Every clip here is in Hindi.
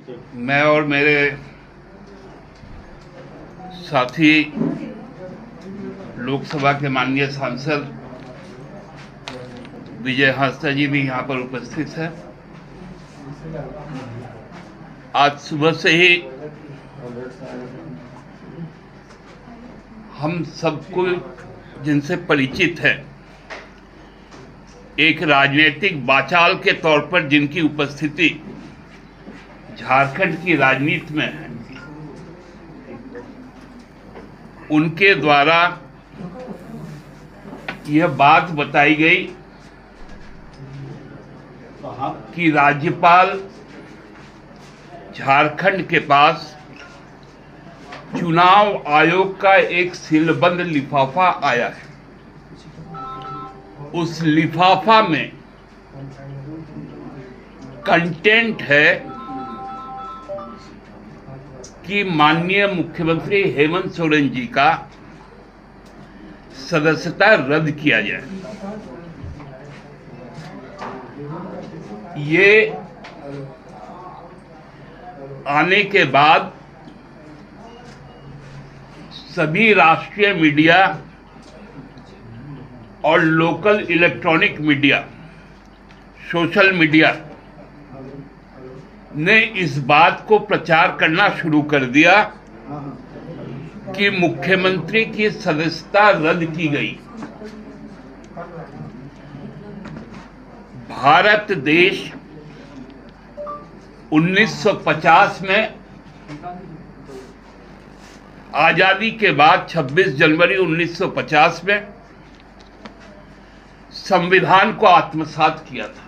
मैं और मेरे साथी लोकसभा के माननीय सांसद विजय हांसदा जी भी यहाँ पर उपस्थित है। आज सुबह से ही हम सबको जिनसे परिचित है, एक राजनीतिक बाचाल के तौर पर जिनकी उपस्थिति झारखंड की राजनीति में है, उनके द्वारा यह बात बताई गई कि राज्यपाल झारखंड के पास चुनाव आयोग का एक सीलबंद लिफाफा आया है। उस लिफाफा में कंटेंट है कि माननीय मुख्यमंत्री हेमंत सोरेन जी का सदस्यता रद्द किया जाए। ये आने के बाद सभी राष्ट्रीय मीडिया और local electronic media, social media ने इस बात को प्रचार करना शुरू कर दिया कि मुख्यमंत्री की सदस्यता रद्द की गई। भारत देश 1950 में आजादी के बाद 26 जनवरी 1950 में संविधान को आत्मसात किया था।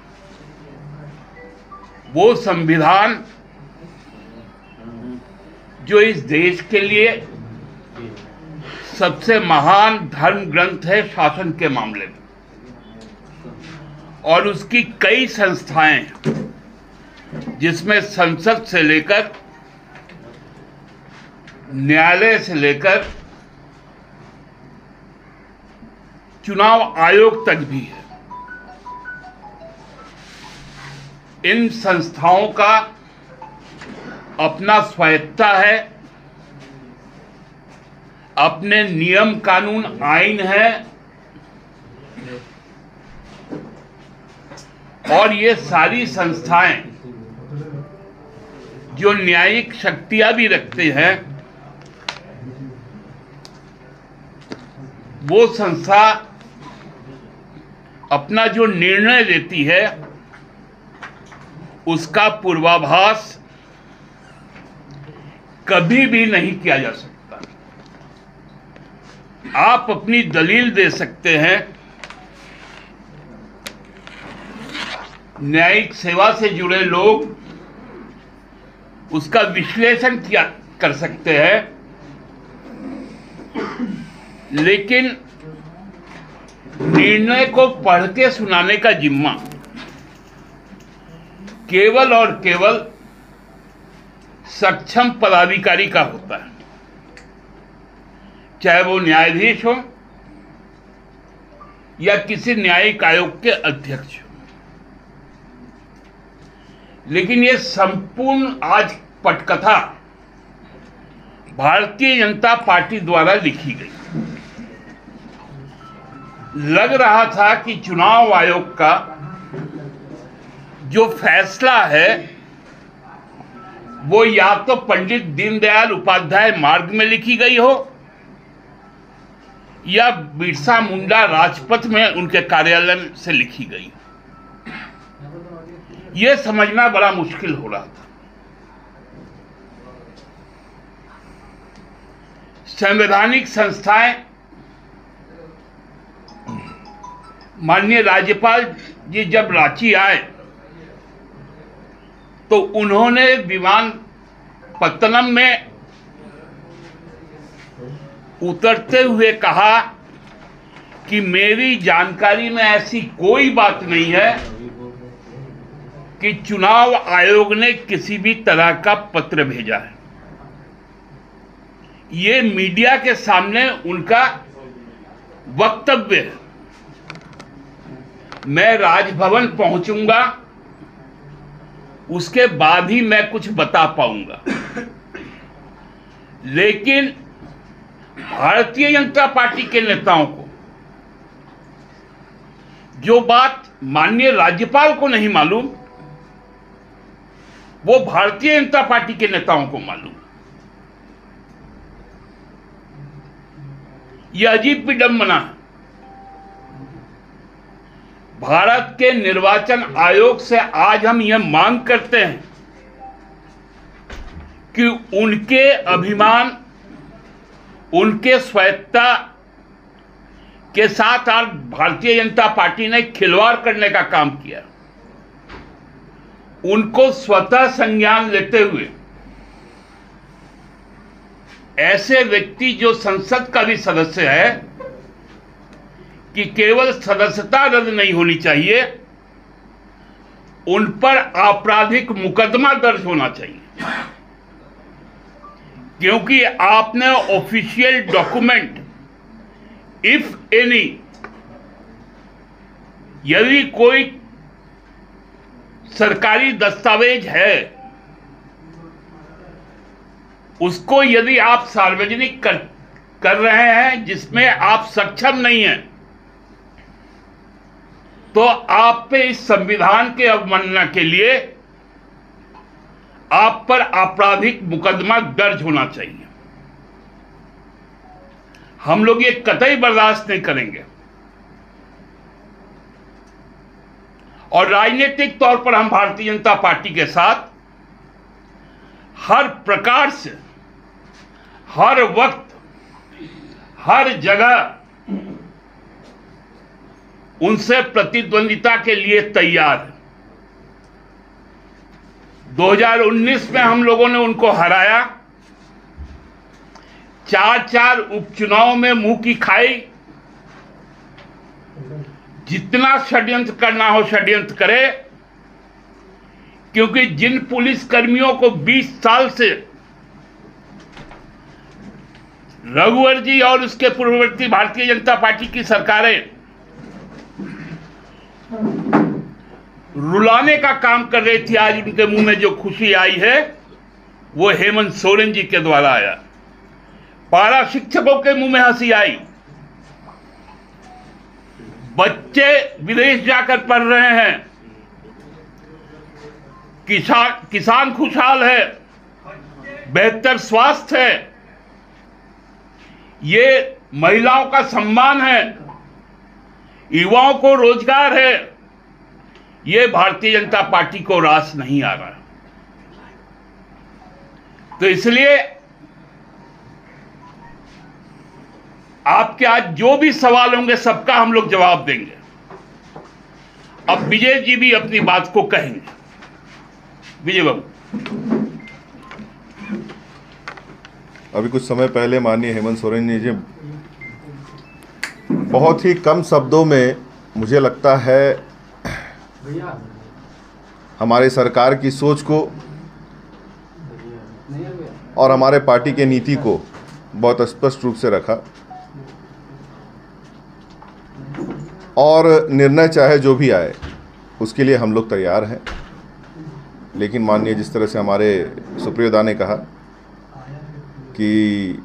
वो संविधान जो इस देश के लिए सबसे महान धर्म ग्रंथ है शासन के मामले में, और उसकी कई संस्थाएं जिसमें संसद से लेकर न्यायालय से लेकर चुनाव आयोग तक भी है। इन संस्थाओं का अपना स्वायत्ता है, अपने नियम कानून आईन है, और ये सारी संस्थाएं जो न्यायिक शक्तियां भी रखते हैं, वो संस्था अपना जो निर्णय लेती है उसका पूर्वाभास कभी भी नहीं किया जा सकता। आप अपनी दलील दे सकते हैं, न्यायिक सेवा से जुड़े लोग उसका विश्लेषण किया कर सकते हैं, लेकिन निर्णय को पढ़ के सुनाने का जिम्मा केवल और केवल सक्षम पदाधिकारी का होता है, चाहे वो न्यायाधीश हो या किसी न्यायिक आयोग के अध्यक्ष हो। लेकिन ये संपूर्ण आज पटकथा भारतीय जनता पार्टी द्वारा लिखी गई। लग रहा था कि चुनाव आयोग का जो फैसला है वो या तो पंडित दीनदयाल उपाध्याय मार्ग में लिखी गई हो या बिरसा मुंडा राजपथ में उनके कार्यालय से लिखी गई। यह समझना बड़ा मुश्किल हो रहा था। संवैधानिक संस्थाएं माननीय राज्यपाल जी जब रांची आए तो उन्होंने विमानपत्तनम में उतरते हुए कहा कि मेरी जानकारी में ऐसी कोई बात नहीं है कि चुनाव आयोग ने किसी भी तरह का पत्र भेजा है। ये मीडिया के सामने उनका वक्तव्य है। मैं राजभवन पहुंचूंगा उसके बाद ही मैं कुछ बता पाऊंगा। लेकिन भारतीय जनता पार्टी के नेताओं को जो बात माननीय राज्यपाल को नहीं मालूम, वो भारतीय जनता पार्टी के नेताओं को मालूम। यह अजीब विडंबना है। भारत के निर्वाचन आयोग से आज हम यह मांग करते हैं कि उनके अभिमान, उनके स्वायत्तता के साथ आज भारतीय जनता पार्टी ने खिलवाड़ करने का काम किया। उनको स्वतः संज्ञान लेते हुए ऐसे व्यक्ति जो संसद का भी सदस्य है कि केवल सदस्यता रद्द नहीं होनी चाहिए, उन पर आपराधिक मुकदमा दर्ज होना चाहिए, क्योंकि आपने ऑफिशियल डॉक्यूमेंट, इफ एनी, यदि कोई सरकारी दस्तावेज है, उसको यदि आप सार्वजनिक कर रहे हैं जिसमें आप सक्षम नहीं हैं, तो आप पे इस संविधान के अवमानना के लिए आप पर आपराधिक मुकदमा दर्ज होना चाहिए। हम लोग ये कतई बर्दाश्त नहीं करेंगे और राजनीतिक तौर पर हम भारतीय जनता पार्टी के साथ हर प्रकार से, हर वक्त, हर जगह उनसे प्रतिद्वंदिता के लिए तैयार है। 2019 में हम लोगों ने उनको हराया, 4 उपचुनाव में मुंह की खाई। जितना षड्यंत्र करना हो षड्यंत्र करे, क्योंकि जिन पुलिस कर्मियों को 20 साल से रघुवर जी और उसके पूर्ववर्ती भारतीय जनता पार्टी की सरकारें रुलाने का काम कर रही थी, आज उनके मुंह में जो खुशी आई है वो हेमंत सोरेन जी के द्वारा आया। पारा शिक्षकों के मुंह में हंसी आई, बच्चे विदेश जाकर पढ़ रहे हैं, किसान खुशहाल है, बेहतर स्वास्थ्य है, ये महिलाओं का सम्मान है, युवाओं को रोजगार है। ये भारतीय जनता पार्टी को रास नहीं आ रहा। तो इसलिए आपके आज जो भी सवाल होंगे सबका हम लोग जवाब देंगे। अब विजय जी भी अपनी बात को कहेंगे। विजय बाबू। अभी कुछ समय पहले माननीय हेमंत सोरेन जी बहुत ही कम शब्दों में, मुझे लगता है, हमारे सरकार की सोच को और हमारे पार्टी के नीति को बहुत स्पष्ट रूप से रखा और निर्णय चाहे जो भी आए उसके लिए हम लोग तैयार हैं। लेकिन माननीय जिस तरह से हमारे सुप्रियोदा ने कहा कि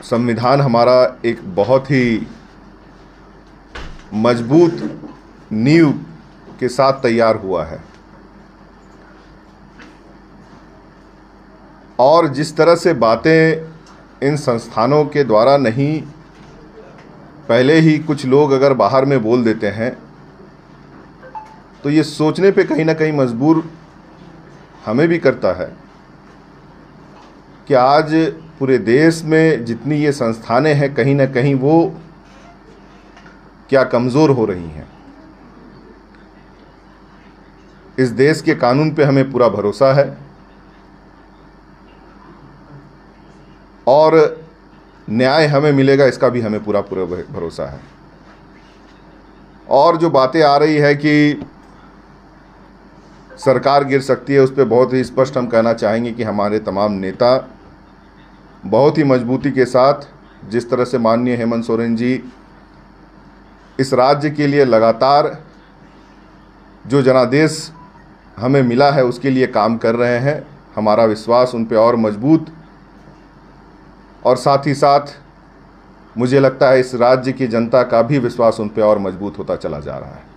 संविधान हमारा एक बहुत ही मजबूत नींव के साथ तैयार हुआ है और जिस तरह से बातें इन संस्थानों के द्वारा नहीं, पहले ही कुछ लोग अगर बाहर में बोल देते हैं तो ये सोचने पे कहीं ना कहीं मजबूर हमें भी करता है कि आज पूरे देश में जितनी ये संस्थानें हैं, कहीं ना कहीं वो क्या कमज़ोर हो रही हैं। इस देश के कानून पे हमें पूरा भरोसा है और न्याय हमें मिलेगा, इसका भी हमें पूरा भरोसा है। और जो बातें आ रही है कि सरकार गिर सकती है, उस पर बहुत ही स्पष्ट हम कहना चाहेंगे कि हमारे तमाम नेता बहुत ही मजबूती के साथ, जिस तरह से माननीय हेमंत सोरेन जी इस राज्य के लिए लगातार जो जनादेश हमें मिला है उसके लिए काम कर रहे हैं। हमारा विश्वास उन पे और मजबूत, और साथ ही साथ मुझे लगता है इस राज्य की जनता का भी विश्वास उन पे और मजबूत होता चला जा रहा है।